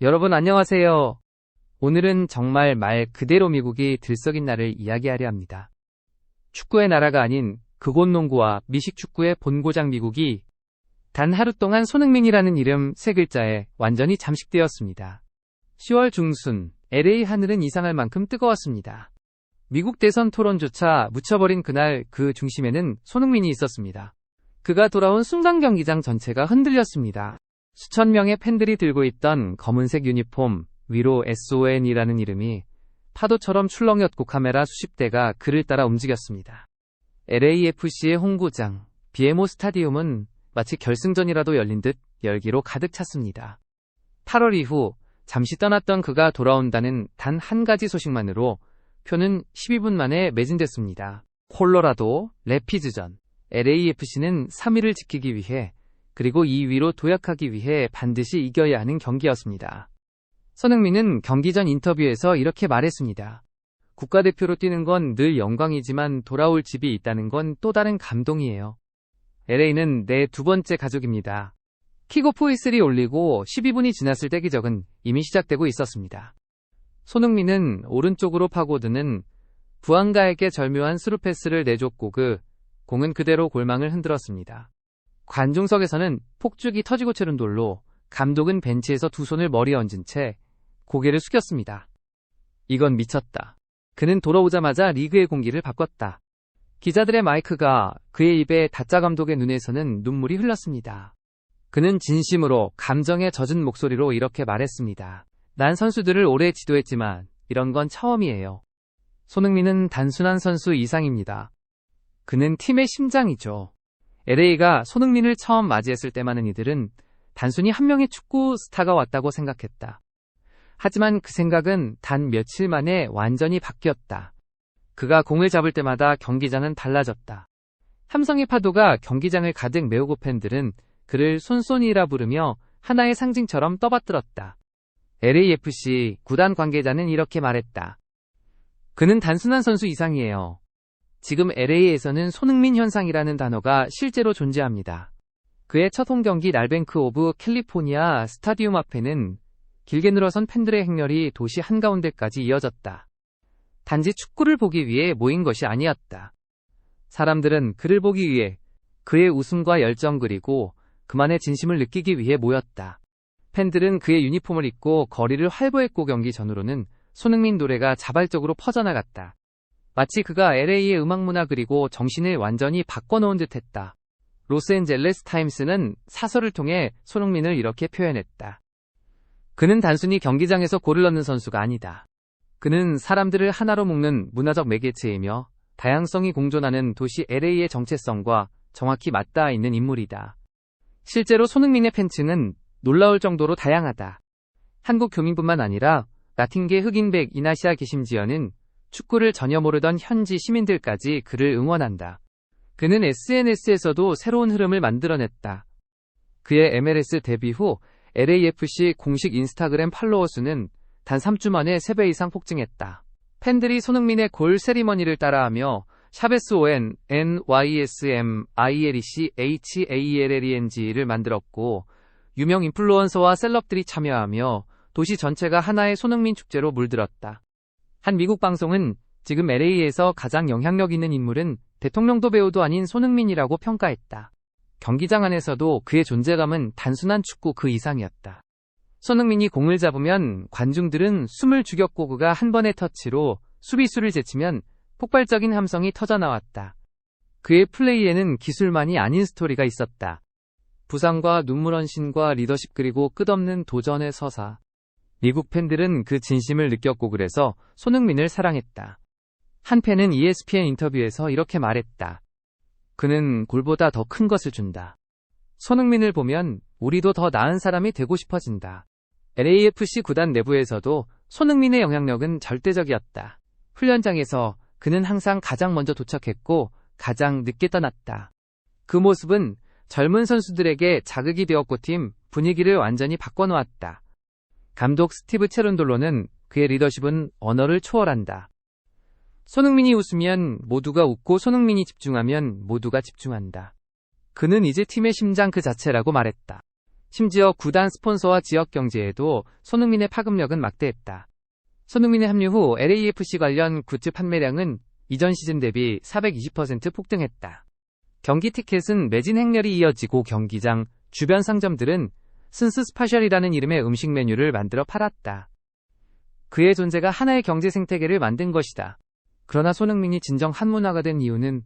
여러분 안녕하세요. 오늘은 정말 말 그대로 미국이 들썩인 날을 이야기하려 합니다. 축구의 나라가 아닌 그곳 농구와 미식축구의 본고장 미국이 단 하루 동안 손흥민이라는 이름 세 글자에 완전히 잠식되었습니다. 10월 중순 LA 하늘은 이상할 만큼 뜨거웠습니다. 미국 대선 토론조차 묻혀버린 그날 그 중심에는 손흥민이 있었습니다. 그가 돌아온 순간 경기장 전체가 흔들렸습니다. 수천 명의 팬들이 들고 있던 검은색 유니폼 위로 SON이라는 이름이 파도처럼 출렁였고 카메라 수십 대가 그를 따라 움직였습니다. LAFC의 홈구장 BMO 스타디움은 마치 결승전이라도 열린 듯 열기로 가득 찼습니다. 8월 이후 잠시 떠났던 그가 돌아온다는 단 한 가지 소식만으로 표는 12분 만에 매진됐습니다. 콜로라도 래피즈전 LAFC는 3위를 지키기 위해 그리고 2위로 도약하기 위해 반드시 이겨야 하는 경기였습니다. 손흥민은 경기 전 인터뷰에서 이렇게 말했습니다. 국가대표로 뛰는 건 늘 영광이지만 돌아올 집이 있다는 건 또 다른 감동이에요. LA는 내 두 번째 가족입니다. 킥오프 휘슬이 울리고 12분이 지났을 때 기적은 이미 시작되고 있었습니다. 손흥민은 오른쪽으로 파고드는 부안가에게 절묘한 스루 패스를 내줬고 공은 그대로 골망을 흔들었습니다. 관중석에서는 폭죽이 터지고 채른 돌로 감독은 벤치에서 두 손을 머리에 얹은 채 고개를 숙였습니다. 이건 미쳤다. 그는 돌아오자마자 리그의 공기를 바꿨다. 기자들의 마이크가 그의 입에 닿자 감독의 눈에서는 눈물이 흘렀습니다. 그는 진심으로 감정에 젖은 목소리로 이렇게 말했습니다. 난 선수들을 오래 지도했지만 이런 건 처음이에요. 손흥민은 단순한 선수 이상입니다. 그는 팀의 심장이죠. LA가 손흥민을 처음 맞이했을 때 많은 이들은 단순히 한 명의 축구 스타가 왔다고 생각했다. 하지만 그 생각은 단 며칠 만에 완전히 바뀌었다. 그가 공을 잡을 때마다 경기장은 달라졌다. 함성의 파도가 경기장을 가득 메우고 팬들은 그를 손손이라 부르며 하나의 상징처럼 떠받들었다. LAFC 구단 관계자는 이렇게 말했다. 그는 단순한 선수 이상이에요. 지금 LA에서는 손흥민 현상이라는 단어가 실제로 존재합니다. 그의 첫 홈경기 날뱅크 오브 캘리포니아 스타디움 앞에는 길게 늘어선 팬들의 행렬이 도시 한가운데까지 이어졌다. 단지 축구를 보기 위해 모인 것이 아니었다. 사람들은 그를 보기 위해 그의 웃음과 열정 그리고 그만의 진심을 느끼기 위해 모였다. 팬들은 그의 유니폼을 입고 거리를 활보했고 경기 전후로는 손흥민 노래가 자발적으로 퍼져나갔다. 마치 그가 LA의 음악문화 그리고 정신을 완전히 바꿔놓은 듯했다. 로스앤젤레스 타임스는 사설을 통해 손흥민을 이렇게 표현했다. 그는 단순히 경기장에서 골을 넣는 선수가 아니다. 그는 사람들을 하나로 묶는 문화적 매개체이며 다양성이 공존하는 도시 LA의 정체성과 정확히 맞닿아 있는 인물이다. 실제로 손흥민의 팬층은 놀라울 정도로 다양하다. 한국 교민뿐만 아니라 라틴계 흑인백 이나시아 기심지어는 축구를 전혀 모르던 현지 시민들까지 그를 응원한다. 그는 SNS에서도 새로운 흐름을 만들어냈다. 그의 MLS 데뷔 후 LAFC 공식 인스타그램 팔로워 수는 단 3주 만에 3배 이상 폭증했다. 팬들이 손흥민의 골 세리머니를 따라하며 샤베스ON NYSMILECHAELLENG를 만들었고 유명 인플루언서와 셀럽들이 참여하며 도시 전체가 하나의 손흥민 축제로 물들었다. 한 미국 방송은 지금 LA에서 가장 영향력 있는 인물은 대통령도 배우도 아닌 손흥민이라고 평가했다. 경기장 안에서도 그의 존재감은 단순한 축구 그 이상이었다. 손흥민이 공을 잡으면 관중들은 숨을 죽였고 그가 한 번의 터치로 수비수를 제치면 폭발적인 함성이 터져나왔다. 그의 플레이에는 기술만이 아닌 스토리가 있었다. 부상과 눈물언신과 리더십 그리고 끝없는 도전의 서사. 미국 팬들은 그 진심을 느꼈고 그래서 손흥민을 사랑했다. 한 팬은 ESPN 인터뷰에서 이렇게 말했다. 그는 골보다 더 큰 것을 준다. 손흥민을 보면 우리도 더 나은 사람이 되고 싶어진다. LAFC 구단 내부에서도 손흥민의 영향력은 절대적이었다. 훈련장에서 그는 항상 가장 먼저 도착했고 가장 늦게 떠났다. 그 모습은 젊은 선수들에게 자극이 되었고 팀 분위기를 완전히 바꿔놓았다. 감독 스티브 체론돌로는 그의 리더십은 언어를 초월한다. 손흥민이 웃으면 모두가 웃고 손흥민이 집중하면 모두가 집중한다. 그는 이제 팀의 심장 그 자체라고 말했다. 심지어 구단 스폰서와 지역 경제에도 손흥민의 파급력은 막대했다. 손흥민의 합류 후 LAFC 관련 굿즈 판매량은 이전 시즌 대비 420% 폭등했다. 경기 티켓은 매진 행렬이 이어지고 경기장 주변 상점들은 순수 스파셜이라는 이름의 음식 메뉴를 만들어 팔았다. 그의 존재가 하나의 경제 생태계를 만든 것이다. 그러나 손흥민이 진정 한문화가 된 이유는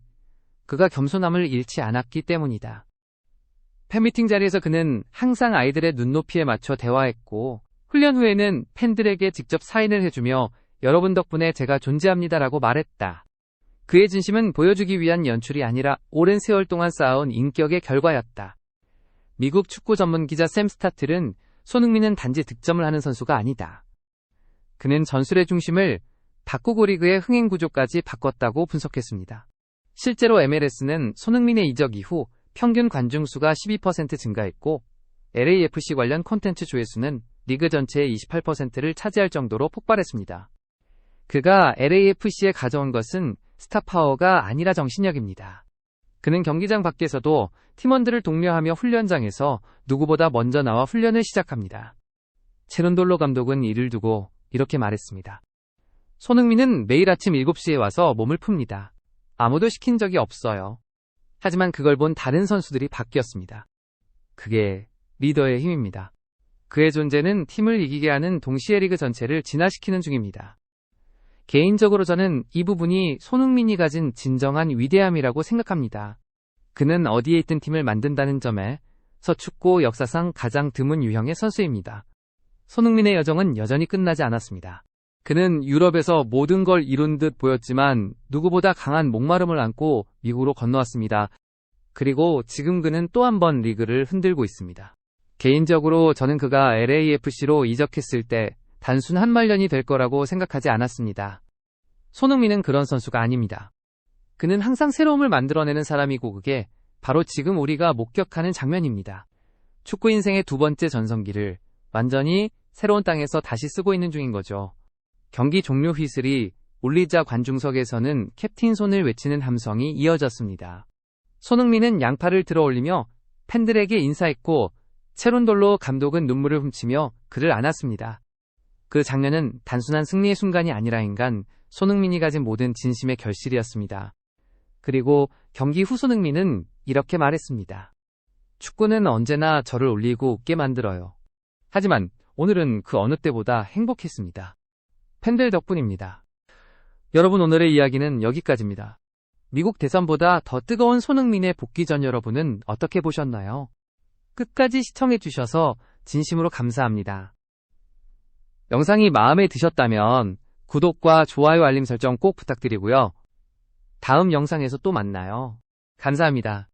그가 겸손함을 잃지 않았기 때문이다. 팬미팅 자리에서 그는 항상 아이들의 눈높이에 맞춰 대화했고 훈련 후에는 팬들에게 직접 사인을 해주며 여러분 덕분에 제가 존재합니다라고 말했다. 그의 진심은 보여주기 위한 연출이 아니라 오랜 세월 동안 쌓아온 인격의 결과였다. 미국 축구 전문 기자 샘 스타틀은 손흥민은 단지 득점을 하는 선수가 아니다. 그는 전술의 중심을 바꾸고 리그의 흥행 구조까지 바꿨다고 분석했습니다. 실제로 MLS는 손흥민의 이적 이후 평균 관중수가 12% 증가했고 LAFC 관련 콘텐츠 조회수는 리그 전체의 28%를 차지할 정도로 폭발했습니다. 그가 LAFC에 가져온 것은 스타파워가 아니라 정신력입니다. 그는 경기장 밖에서도 팀원들을 독려하며 훈련장에서 누구보다 먼저 나와 훈련을 시작합니다. 체론돌로 감독은 이를 두고 이렇게 말했습니다. 손흥민은 매일 아침 7시에 와서 몸을 풉니다. 아무도 시킨 적이 없어요. 하지만 그걸 본 다른 선수들이 바뀌었습니다. 그게 리더의 힘입니다. 그의 존재는 팀을 이기게 하는 동시에 리그 전체를 진화시키는 중입니다. 개인적으로 저는 이 부분이 손흥민이 가진 진정한 위대함이라고 생각합니다. 그는 어디에 있든 팀을 만든다는 점에서 축구 역사상 가장 드문 유형의 선수입니다. 손흥민의 여정은 여전히 끝나지 않았습니다. 그는 유럽에서 모든 걸 이룬 듯 보였지만 누구보다 강한 목마름을 안고 미국으로 건너왔습니다. 그리고 지금 그는 또 한 번 리그를 흔들고 있습니다. 개인적으로 저는 그가 LAFC로 이적했을 때 단순 한 말년이 될 거라고 생각하지 않았습니다. 손흥민은 그런 선수가 아닙니다. 그는 항상 새로움을 만들어내는 사람이고 그게 바로 지금 우리가 목격하는 장면입니다. 축구 인생의 두 번째 전성기를 완전히 새로운 땅에서 다시 쓰고 있는 중인 거죠. 경기 종료 휘슬이 울리자 관중석에서는 캡틴 손을 외치는 함성이 이어졌습니다. 손흥민은 양팔을 들어 올리며 팬들에게 인사했고 체론돌로 감독은 눈물을 훔치며 그를 안았습니다. 그 장면은 단순한 승리의 순간이 아니라 손흥민이 가진 모든 진심의 결실이었습니다. 그리고 경기 후 손흥민은 이렇게 말했습니다. 축구는 언제나 저를 울리고 웃게 만들어요. 하지만 오늘은 그 어느 때보다 행복했습니다. 팬들 덕분입니다. 여러분, 오늘의 이야기는 여기까지입니다. 미국 대선보다 더 뜨거운 손흥민의 복귀 전 여러분은 어떻게 보셨나요? 끝까지 시청해주셔서 진심으로 감사합니다. 영상이 마음에 드셨다면 구독과 좋아요 알림 설정 꼭 부탁드리고요. 다음 영상에서 또 만나요. 감사합니다.